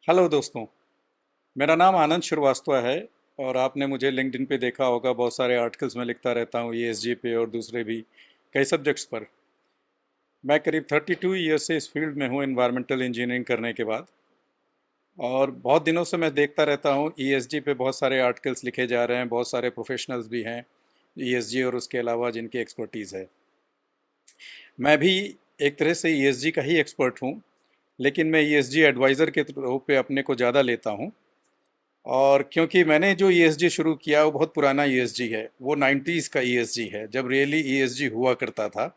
Hello दोस्तों। मेरा नाम आनंद श्रीवास्तव है और आपने मुझे लिंक्डइन पे देखा होगा। बहुत सारे आर्टिकल्स में लिखता रहता हूँ ईएसजी पे और दूसरे भी कई सब्जेक्ट्स पर। मैं करीब 32 ईयर से इस फील्ड में हूँ एनवायरमेंटल इंजीनियरिंग करने के बाद, और बहुत दिनों से मैं देखता रहता हूँ ईएसजी पे बहुत सारे आर्टिकल्स लिखे जा रहे हैं। बहुत सारे प्रोफेशनल्स भी हैं ईएसजी और उसके अलावा जिनकी एक्सपर्टीज़ है। मैं भी एक तरह से ईएसजी का ही एक्सपर्ट हूँ, लेकिन मैं ईएसजी एडवाइज़र के रूप पे अपने को ज़्यादा लेता हूँ। और क्योंकि मैंने जो ईएसजी शुरू किया वो बहुत पुराना ईएसजी है, वो 90s का ईएसजी है जब रियली ईएसजी हुआ करता था।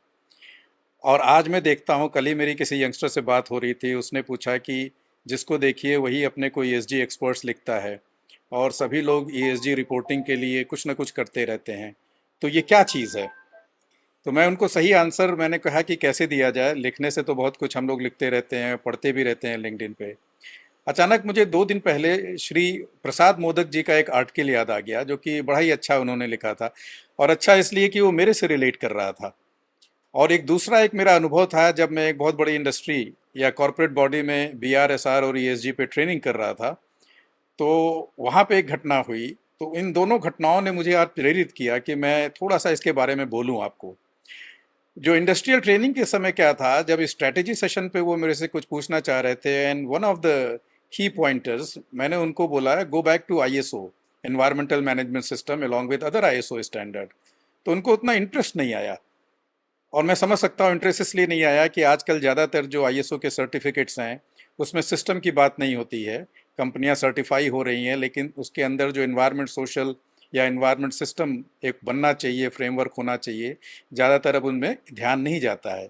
और आज मैं देखता हूँ, कल ही मेरी किसी यंगस्टर से बात हो रही थी, उसने पूछा कि जिसको देखिए वही अपने को ईएसजी एक्सपर्ट्स लिखता है और सभी लोग ईएसजी रिपोर्टिंग के लिए कुछ ना कुछ करते रहते हैं, तो ये क्या चीज़ है। तो मैं उनको सही आंसर मैंने कहा कि कैसे दिया जाए। लिखने से तो बहुत कुछ हम लोग लिखते रहते हैं, पढ़ते भी रहते हैं लिंक्डइन पे। अचानक मुझे 2 दिन पहले श्री प्रसाद मोदक जी का एक आर्टिकल याद आ गया, जो कि बड़ा ही अच्छा उन्होंने लिखा था। और अच्छा इसलिए कि वो मेरे से रिलेट कर रहा था। और एक दूसरा एक मेरा अनुभव था जब मैं एक बहुत बड़ी इंडस्ट्री या कॉरपोरेट बॉडी में बीआरएसआर और ईएसजी पे ट्रेनिंग कर रहा था। तो वहाँ पे एक घटना हुई। तो इन दोनों घटनाओं ने मुझे आज प्रेरित किया कि मैं थोड़ा सा इसके बारे में बोलूँ आपको। जो इंडस्ट्रियल ट्रेनिंग के समय क्या था, जब स्ट्रैटेजी सेशन पे वो मेरे से कुछ पूछना चाह रहे थे, and one of the key pointers मैंने उनको बोला है, go back to ISO, environmental management system along with other ISO standard. तो उनको उतना इंटरेस्ट नहीं आया। और मैं समझ सकता हूँ इंटरेस्ट इसलिए नहीं आया कि आजकल ज़्यादातर जो आईएसओ के सर्टिफिकेट्स हैं उसमें सिस्टम की बात नहीं होती है। कंपनियां सर्टिफाई हो रही हैं, लेकिन उसके अंदर जो इन्वायरमेंट सोशल या इन्वायरमेंट सिस्टम एक बनना चाहिए, फ्रेमवर्क होना चाहिए, ज़्यादातर अब उनमें ध्यान नहीं जाता है।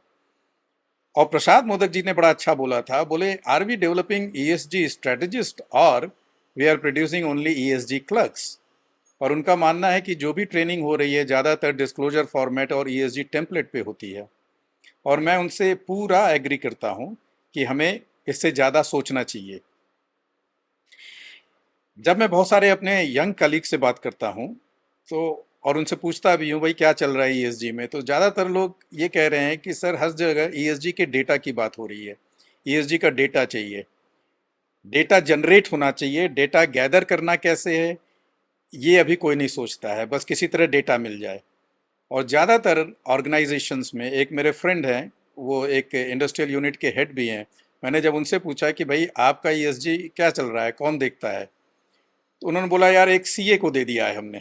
और प्रसाद मोदक जी ने बड़ा अच्छा बोला था, बोले are we developing ESG strategist और we are producing only ESG clerks. और उनका मानना है कि जो भी ट्रेनिंग हो रही है ज़्यादातर डिस्क्लोजर फॉर्मेट और ईएसजी टेम्पलेट पे होती है। और मैं उनसे पूरा एग्री करता हूँ कि हमें इससे ज़्यादा सोचना चाहिए। जब मैं बहुत सारे अपने यंग कलीग से बात करता हूँ, तो और उनसे पूछता भी हूँ भाई क्या चल रहा है ईएसजी में, तो ज़्यादातर लोग ये कह रहे हैं कि सर हर जगह ईएसजी के डेटा की बात हो रही है। ईएसजी का डेटा चाहिए, डेटा जनरेट होना चाहिए। डेटा गैदर करना कैसे है ये अभी कोई नहीं सोचता है, बस किसी तरह डेटा मिल जाए। और ज़्यादातर ऑर्गेनाइजेशंस में एक मेरे फ्रेंड हैं, वो एक इंडस्ट्रियल यूनिट के हेड भी हैं। मैंने जब उनसे पूछा कि भाई आपका ईएसजी क्या चल रहा है, कौन देखता है, तो उन्होंने बोला यार एक सीए को दे दिया है हमने।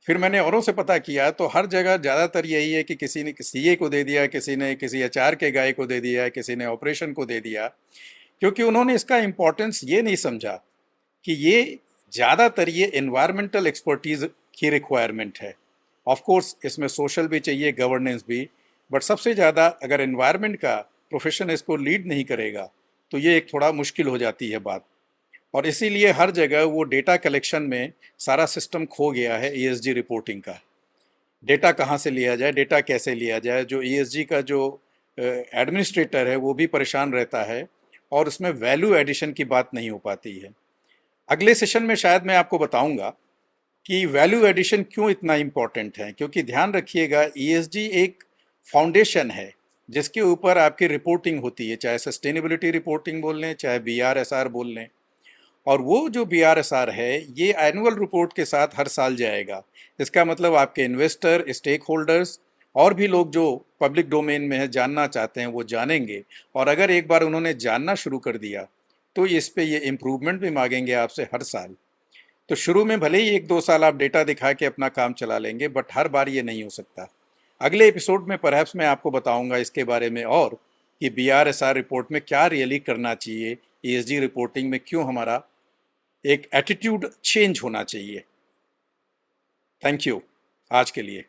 फिर मैंने औरों से पता किया तो हर जगह ज़्यादातर यही है कि किसी ने सीए को दे दिया, किसी ने किसी एचआर के गाय को दे दिया, किसी ने ऑपरेशन को दे दिया। क्योंकि उन्होंने इसका इम्पोर्टेंस ये नहीं समझा कि ये ज़्यादातर ये एनवायरमेंटल एक्सपर्टीज़ की रिक्वायरमेंट है। ऑफ कोर्स इसमें सोशल भी चाहिए, गवर्नेंस भी, बट सबसे ज़्यादा अगर एनवायरनमेंट का प्रोफेशन इसको लीड नहीं करेगा तो ये एक थोड़ा मुश्किल हो जाती है बात। और इसीलिए हर जगह वो डेटा कलेक्शन में सारा सिस्टम खो गया है ईएसजी रिपोर्टिंग का। डेटा कहाँ से लिया जाए, डेटा कैसे लिया जाए, जो ईएसजी का जो एडमिनिस्ट्रेटर है वो भी परेशान रहता है और उसमें वैल्यू एडिशन की बात नहीं हो पाती है। अगले सेशन में शायद मैं आपको बताऊंगा कि वैल्यू एडिशन क्यों इतना इम्पॉर्टेंट है। क्योंकि ध्यान रखिएगा ईएसजी एक फाउंडेशन है जिसके ऊपर आपकी रिपोर्टिंग होती है, चाहे सस्टेनेबिलिटी रिपोर्टिंग बोल लें, चाहे बीआरएसआर बोल लें। और वो जो बीआरएसआर है ये एनुअल रिपोर्ट के साथ हर साल जाएगा। इसका मतलब आपके इन्वेस्टर, स्टेक होल्डर्स और भी लोग जो पब्लिक डोमेन में है जानना चाहते हैं वो जानेंगे। और अगर एक बार उन्होंने जानना शुरू कर दिया तो इस पे ये इम्प्रूवमेंट भी मांगेंगे आपसे हर साल। तो शुरू में भले ही 1-2 साल आप डेटा दिखा के अपना काम चला लेंगे, बट हर बार ये नहीं हो सकता। अगले एपिसोड में परहैप्स मैं आपको बताऊंगा इसके बारे में, और कि बीआरएसआर रिपोर्ट में क्या रियली करना चाहिए, ईएसजी रिपोर्टिंग में क्यों हमारा एक एटीट्यूड चेंज होना चाहिए। थैंक यू आज के लिए।